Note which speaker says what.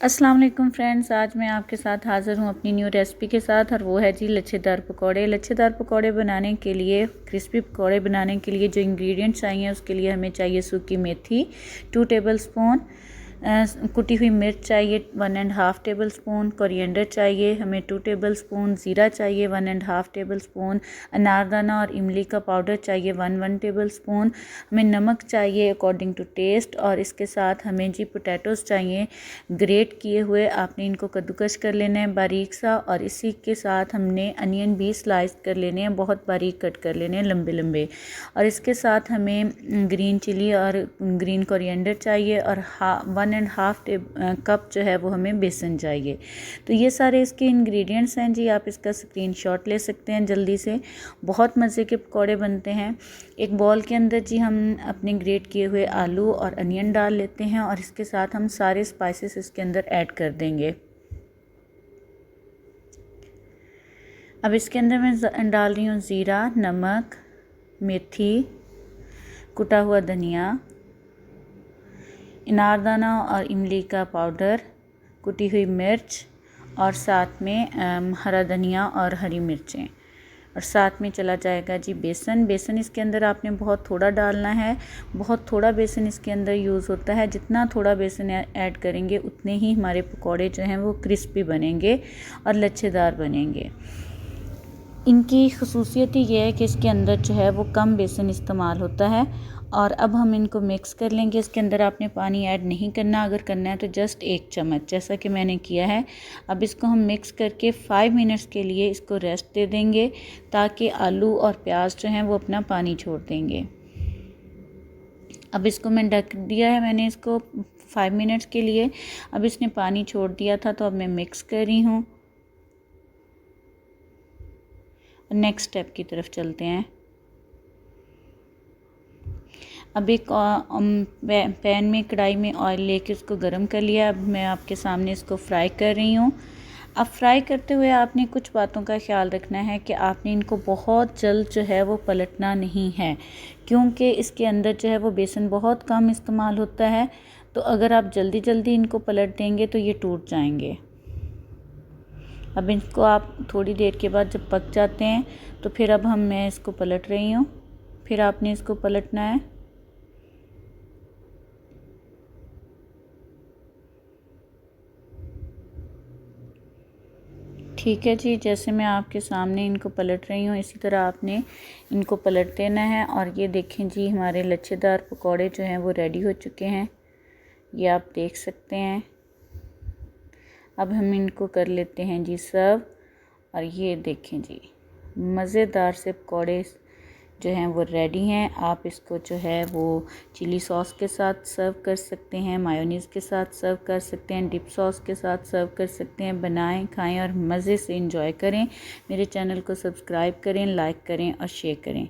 Speaker 1: अस्सलाम वालेकुम फ्रेंड्स, आज मैं आपके साथ हाज़िर हूँ अपनी न्यू रेसिपी के साथ और वो है जी लच्छेदार पकौड़े। लच्छेदार पकौड़े बनाने के लिए, क्रिस्पी पकौड़े बनाने के लिए जो इंग्रेडिएंट्स चाहिए उसके लिए हमें चाहिए सूखी मेथी 2 टेबलस्पून, कुटी हुई मिर्च चाहिए 1.5 टेबलस्पून, कोरिएंडर चाहिए हमें 2 टेबलस्पून, ज़ीरा चाहिए 1.5 टेबलस्पून, अनारदाना और इमली का पाउडर चाहिए 1 टेबलस्पून, हमें नमक चाहिए अकॉर्डिंग टू टेस्ट और इसके साथ हमें जी पोटैटोज़ चाहिए ग्रेट किए हुए। आपने इनको कद्दूकस कर लेना है बारीक सा और इसी के साथ हमने अनियन भी स्लाइस कर लेने हैं, बहुत बारीक कट कर लेने हैं लंबे लंबे। और इसके साथ हमें ग्रीन चिली और ग्रीन कोरिएंडर चाहिए और 1.5 कप जो है वो हमें बेसन चाहिए। तो ये सारे इसके इंग्रेडिएंट्स हैं जी, आप इसका स्क्रीनशॉट ले सकते हैं जल्दी से। बहुत मज़े के पकौड़े बनते हैं। एक बॉल के अंदर जी हम अपने ग्रेट किए हुए आलू और अनियन डाल लेते हैं और इसके साथ हम सारे स्पाइसेस इसके अंदर ऐड कर देंगे। अब इसके अंदर मैं डाल रही हूँ ज़ीरा, नमक, मेथी, कुटा हुआ धनिया, अनारदाना और इमली का पाउडर, कुटी हुई मिर्च और साथ में हरा धनिया और हरी मिर्चें और साथ में चला जाएगा जी बेसन। बेसन इसके अंदर आपने बहुत थोड़ा डालना है, बहुत थोड़ा बेसन इसके अंदर यूज़ होता है। जितना थोड़ा बेसन ऐड करेंगे उतने ही हमारे पकौड़े जो हैं वो क्रिस्पी बनेंगे और लच्छेदार बनेंगे। इनकी खसूसियत ही ये है कि इसके अंदर जो है वो कम बेसन इस्तेमाल होता है। और अब हम इनको मिक्स कर लेंगे। इसके अंदर आपने पानी ऐड नहीं करना, अगर करना है तो जस्ट 1 चम्मच जैसा कि मैंने किया है। अब इसको हम मिक्स करके 5 मिनट्स के लिए इसको रेस्ट दे देंगे ताकि आलू और प्याज जो हैं वो अपना पानी छोड़ देंगे। अब इसको मैं ढक दिया है मैंने इसको 5 मिनट्स के लिए। अब इसने पानी छोड़ दिया था तो अब मैं मिक्स कर रही हूँ। नेक्स्ट स्टेप की तरफ चलते हैं। अब एक पैन में कढ़ाई में ऑयल लेके उसको गरम कर लिया। अब मैं आपके सामने इसको फ्राई कर रही हूँ। अब फ्राई करते हुए आपने कुछ बातों का ख्याल रखना है कि आपने इनको बहुत जल्द जो है वो पलटना नहीं है, क्योंकि इसके अंदर जो है वो बेसन बहुत कम इस्तेमाल होता है। तो अगर आप जल्दी जल्दी इनको पलट देंगे तो ये टूट जाएंगे। अब इनको आप थोड़ी देर के बाद जब पक जाते हैं तो फिर अब मैं इसको पलट रही हूँ। फिर आपने इसको पलटना है। ठीक है जी, जैसे मैं आपके सामने इनको पलट रही हूँ इसी तरह आपने इनको पलट देना है। और ये देखें जी, हमारे लच्छेदार पकौड़े जो हैं वो रेडी हो चुके हैं, ये आप देख सकते हैं। अब हम इनको कर लेते हैं जी सर्व। और ये देखें जी, मज़ेदार से पकौड़े जो हैं वो रेडी हैं। आप इसको जो है वो चिली सॉस के साथ सर्व कर सकते हैं, मायोनीज़ के साथ सर्व कर सकते हैं, डिप सॉस के साथ सर्व कर सकते हैं। बनाएं, खाएं और मज़े से इंजॉय करें। मेरे चैनल को सब्सक्राइब करें, लाइक करें और शेयर करें।